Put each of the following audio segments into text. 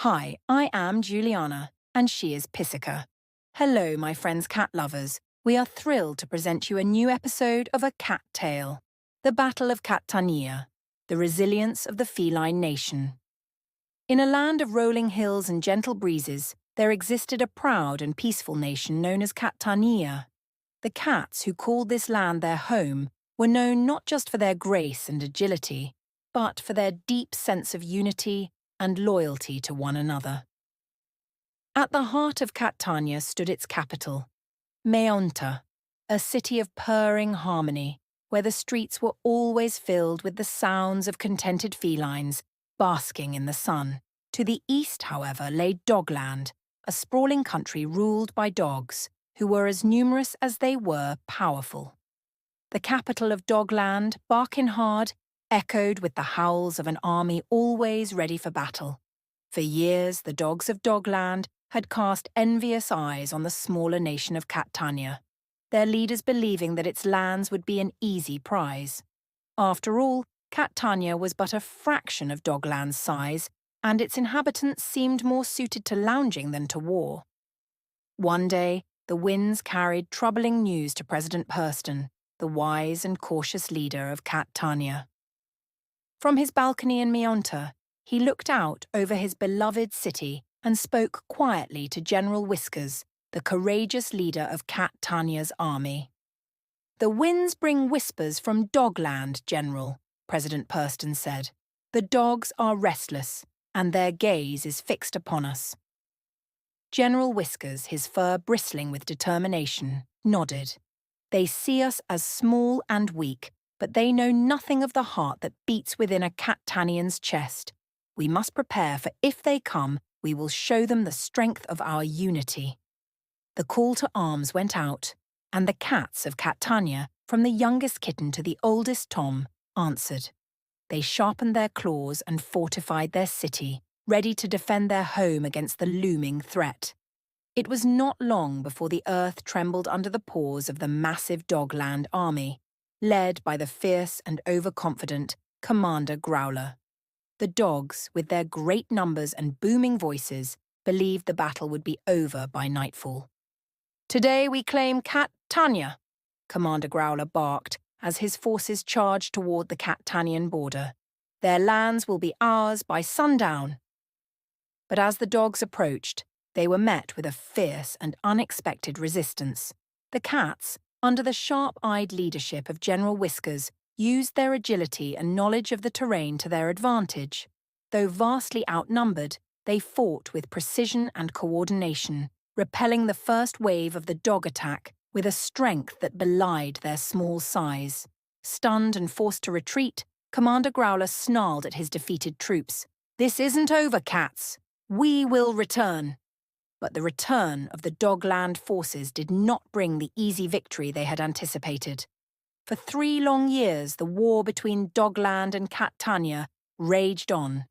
Hi, I am Juliana, and she is Pisica. Hello, my friends cat lovers. We are thrilled to present you a new episode of A Cat Tale, the Battle of Cat-tania, the resilience of the feline nation. In a land of rolling hills and gentle breezes, there existed a proud and peaceful nation known as Cat-tania. The cats who called this land their home were known not just for their grace and agility, but for their deep sense of unity and loyalty to one another. At the heart of Cat-tania stood its capital, Meonta, a city of purring harmony, where the streets were always filled with the sounds of contented felines basking in the sun. To the east, however, lay Dogland, a sprawling country ruled by dogs, who were as numerous as they were powerful. The capital of Dogland, Barking Hard, echoed with the howls of an army always ready for battle. For years, the dogs of Dogland had cast envious eyes on the smaller nation of Cat-tania, their leaders believing that its lands would be an easy prize. After all, Cat-tania was but a fraction of Dogland's size, and its inhabitants seemed more suited to lounging than to war. One day, the winds carried troubling news to President Purston, the wise and cautious leader of Cat-tania. From his balcony in Meonta, he looked out over his beloved city and spoke quietly to General Whiskers, the courageous leader of Cat-tania's army. "The winds bring whispers from Dogland, General," President Purston said. "The dogs are restless, and their gaze is fixed upon us." General Whiskers, his fur bristling with determination, nodded. "They see us as small and weak, but they know nothing of the heart that beats within a Cat-tanian's chest. We must prepare, for if they come, we will show them the strength of our unity." The call to arms went out, and the cats of Cat-tania, from the youngest kitten to the oldest Tom, answered. They sharpened their claws and fortified their city, ready to defend their home against the looming threat. It was not long before the earth trembled under the paws of the massive Dogland army, led by the fierce and overconfident Commander Growler. The dogs, with their great numbers and booming voices, believed the battle would be over by nightfall. "Today we claim Cat-tania," Commander Growler barked as his forces charged toward the Cat-tanian border. "Their lands will be ours by sundown." But as the dogs approached, they were met with a fierce and unexpected resistance. The cats, under the sharp-eyed leadership of General Whiskers, used their agility and knowledge of the terrain to their advantage. Though vastly outnumbered, they fought with precision and coordination, repelling the first wave of the dog attack with a strength that belied their small size. Stunned and forced to retreat, Commander Growler snarled at his defeated troops. "This isn't over, cats. We will return." But the return of the Dogland forces did not bring the easy victory they had anticipated. For 3 long years, the war between Dogland and Cat-tania raged on.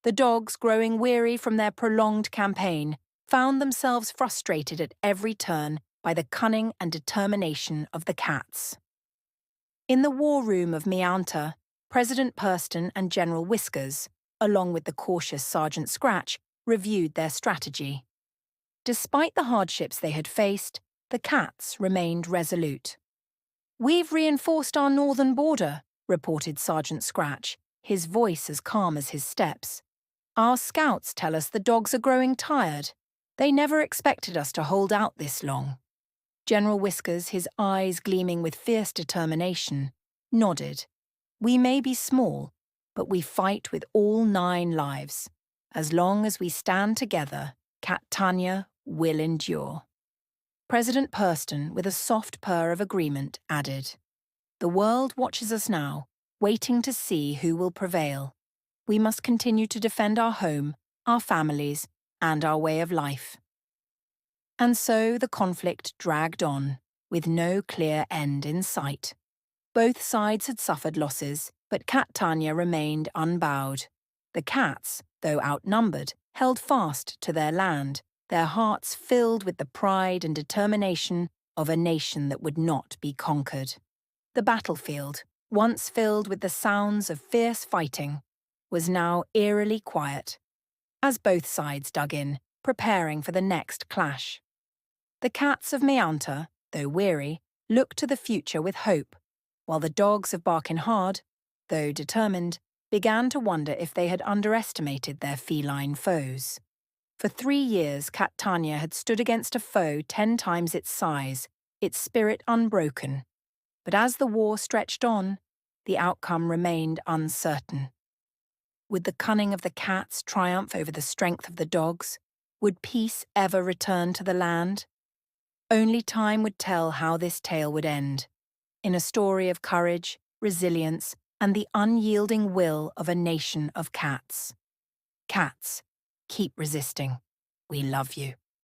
The dogs, growing weary from their prolonged campaign, found themselves frustrated at every turn by the cunning and determination of the cats. In the war room of Meonta, President Purston and General Whiskers, along with the cautious Sergeant Scratch, reviewed their strategy. Despite the hardships they had faced, the cats remained resolute. "We've reinforced our northern border," reported Sergeant Scratch, his voice as calm as his steps. "Our scouts tell us the dogs are growing tired. They never expected us to hold out this long." General Whiskers, his eyes gleaming with fierce determination, nodded. "We may be small, but we fight with all 9 lives. As long as we stand together, Cat-tania will endure." President Purston, with a soft purr of agreement, added, "The world watches us now, waiting to see who will prevail. We must continue to defend our home, our families, and our way of life." And so the conflict dragged on, with no clear end in sight. Both sides had suffered losses, but Cat-tania remained unbowed. The cats, though outnumbered, held fast to their land, their hearts filled with the pride and determination of a nation that would not be conquered. The battlefield, once filled with the sounds of fierce fighting, was now eerily quiet. as both sides dug in, preparing for the next clash. The cats of Meanta, though weary, looked to the future with hope, while the dogs of Barkinhard, though determined, began to wonder if they had underestimated their feline foes. For 3 years, Cat-tania had stood against a foe 10 times its size, its spirit unbroken. But as the war stretched on, the outcome remained uncertain. Would the cunning of the cats triumph over the strength of the dogs? Would peace ever return to the land? Only time would tell how this tale would end, in a story of courage, resilience, and the unyielding will of a nation of cats. Cats, keep resisting. We love you.